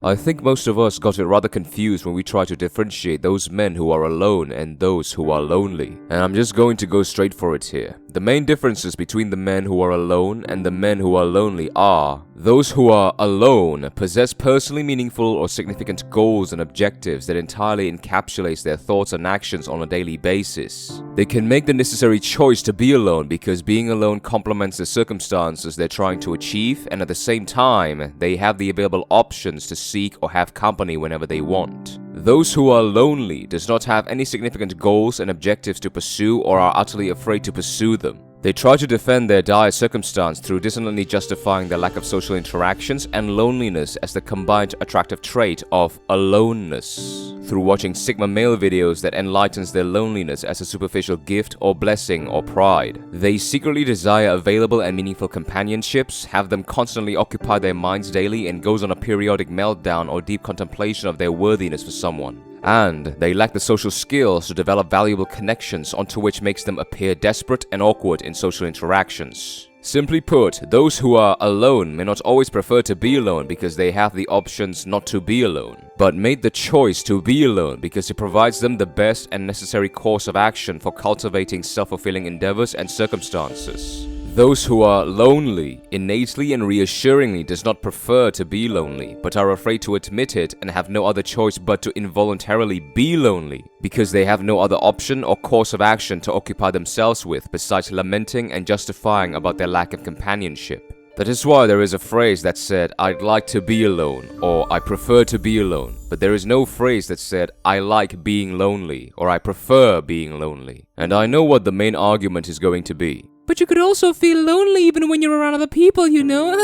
I think most of us got it rather confused when we try to differentiate those men who are alone and those who are lonely. And I'm just going to go straight for it here. The main differences between the men who are alone and the men who are lonely are: those who are alone possess personally meaningful or significant goals and objectives that entirely encapsulates their thoughts and actions on a daily basis. They can make the necessary choice to be alone because being alone complements the circumstances they're trying to achieve, and at the same time, they have the available options to seek or have company whenever they want. Those who are lonely does not have any significant goals and objectives to pursue or are utterly afraid to pursue them. They try to defend their dire circumstance through dissonantly justifying their lack of social interactions and loneliness as the combined attractive trait of aloneness, through watching Sigma male videos that enlightens their loneliness as a superficial gift or blessing or pride. They secretly desire available and meaningful companionships, have them constantly occupy their minds daily, and goes on a periodic meltdown or deep contemplation of their worthiness for someone. And they lack the social skills to develop valuable connections, onto which makes them appear desperate and awkward in social interactions. Simply put, those who are alone may not always prefer to be alone because they have the options not to be alone, but made the choice to be alone because it provides them the best and necessary course of action for cultivating self-fulfilling endeavors and circumstances. Those who are lonely innately and reassuringly does not prefer to be lonely, but are afraid to admit it and have no other choice but to involuntarily be lonely, because they have no other option or course of action to occupy themselves with besides lamenting and justifying about their lack of companionship. That is why there is a phrase that said, "I'd like to be alone," or "I prefer to be alone," but there is no phrase that said, "I like being lonely," or "I prefer being lonely." And I know what the main argument is going to be. But you could also feel lonely even when you're around other people, you know?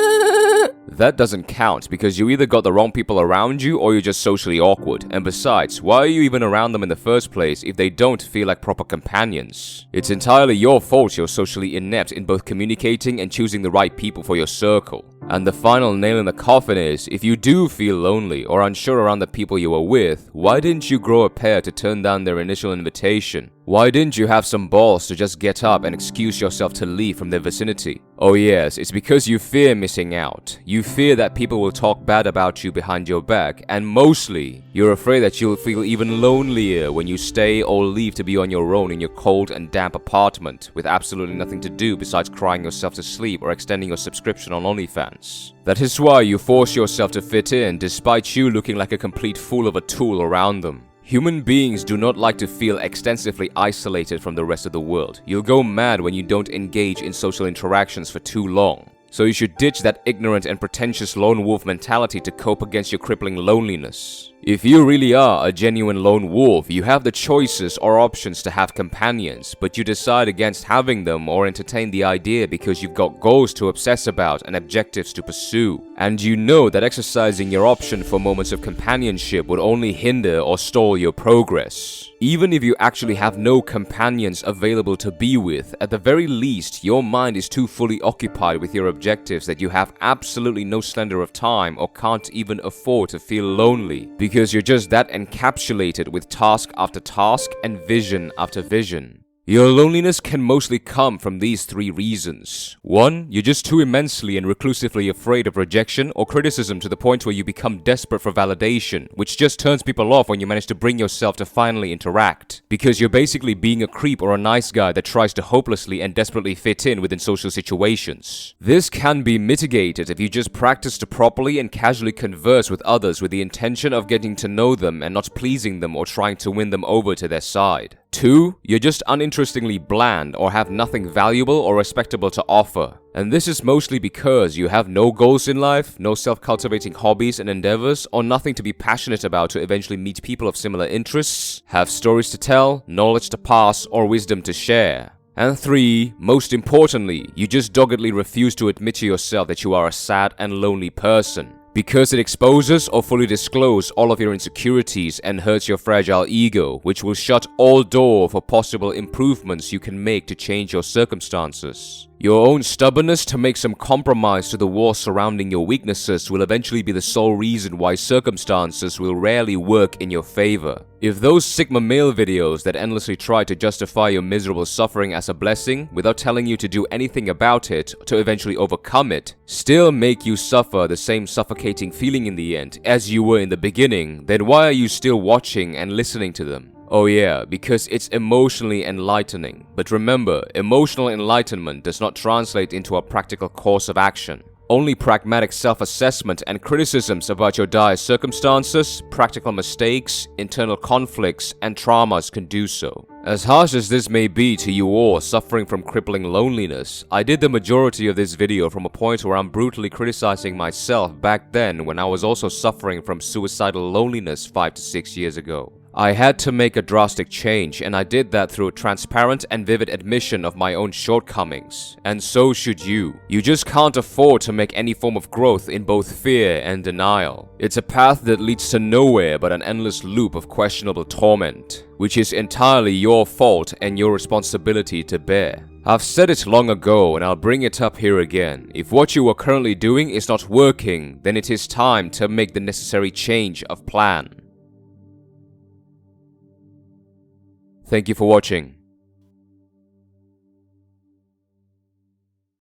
That doesn't count, because you either got the wrong people around you or you're just socially awkward. And besides, why are you even around them in the first place if they don't feel like proper companions? It's entirely your fault you're socially inept in both communicating and choosing the right people for your circle. And the final nail in the coffin is, if you do feel lonely or unsure around the people you were with, why didn't you grow a pair to turn down their initial invitation? Why didn't you have some balls to just get up and excuse yourself to leave from their vicinity? Oh yes, it's because you fear missing out. You fear that people will talk bad about you behind your back, and mostly, you're afraid that you'll feel even lonelier when you stay or leave to be on your own in your cold and damp apartment with absolutely nothing to do besides crying yourself to sleep or extending your subscription on OnlyFans. That is why you force yourself to fit in despite you looking like a complete fool of a tool around them. Human beings do not like to feel extensively isolated from the rest of the world. You'll go mad when you don't engage in social interactions for too long. So you should ditch that ignorant and pretentious lone wolf mentality to cope against your crippling loneliness. If you really are a genuine lone wolf, you have the choices or options to have companions, but you decide against having them or entertain the idea because you've got goals to obsess about and objectives to pursue. And you know that exercising your option for moments of companionship would only hinder or stall your progress. Even if you actually have no companions available to be with, at the very least, your mind is too fully occupied with your objectives that you have absolutely no slender of time or can't even afford to feel lonely, because you're just that encapsulated with task after task and vision after vision. Your loneliness can mostly come from these three reasons. 1. You're just too immensely and reclusively afraid of rejection or criticism to the point where you become desperate for validation, which just turns people off when you manage to bring yourself to finally interact. Because you're basically being a creep or a nice guy that tries to hopelessly and desperately fit in within social situations. This can be mitigated if you just practice to properly and casually converse with others with the intention of getting to know them and not pleasing them or trying to win them over to their side. 2. You're just uninterestingly bland or have nothing valuable or respectable to offer. And this is mostly because you have no goals in life, no self-cultivating hobbies and endeavors, or nothing to be passionate about to eventually meet people of similar interests, have stories to tell, knowledge to pass, or wisdom to share. And 3, most importantly, you just doggedly refuse to admit to yourself that you are a sad and lonely person. Because it exposes or fully discloses all of your insecurities and hurts your fragile ego, which will shut all door for possible improvements you can make to change your circumstances. Your own stubbornness to make some compromise to the walls surrounding your weaknesses will eventually be the sole reason why circumstances will rarely work in your favor. If those Sigma male videos that endlessly try to justify your miserable suffering as a blessing without telling you to do anything about it to eventually overcome it still make you suffer the same suffocating feeling in the end as you were in the beginning, then why are you still watching and listening to them? Oh yeah, because it's emotionally enlightening. But remember, emotional enlightenment does not translate into a practical course of action. Only pragmatic self-assessment and criticisms about your dire circumstances, practical mistakes, internal conflicts, and traumas can do so. As harsh as this may be to you all suffering from crippling loneliness, I did the majority of this video from a point where I'm brutally criticizing myself back then when I was also suffering from suicidal loneliness 5 to 6 years ago. I had to make a drastic change, and I did that through a transparent and vivid admission of my own shortcomings. And so should you. You just can't afford to make any form of growth in both fear and denial. It's a path that leads to nowhere but an endless loop of questionable torment, which is entirely your fault and your responsibility to bear. I've said it long ago and I'll bring it up here again. If what you are currently doing is not working, then it is time to make the necessary change of plan. Thank you for watching.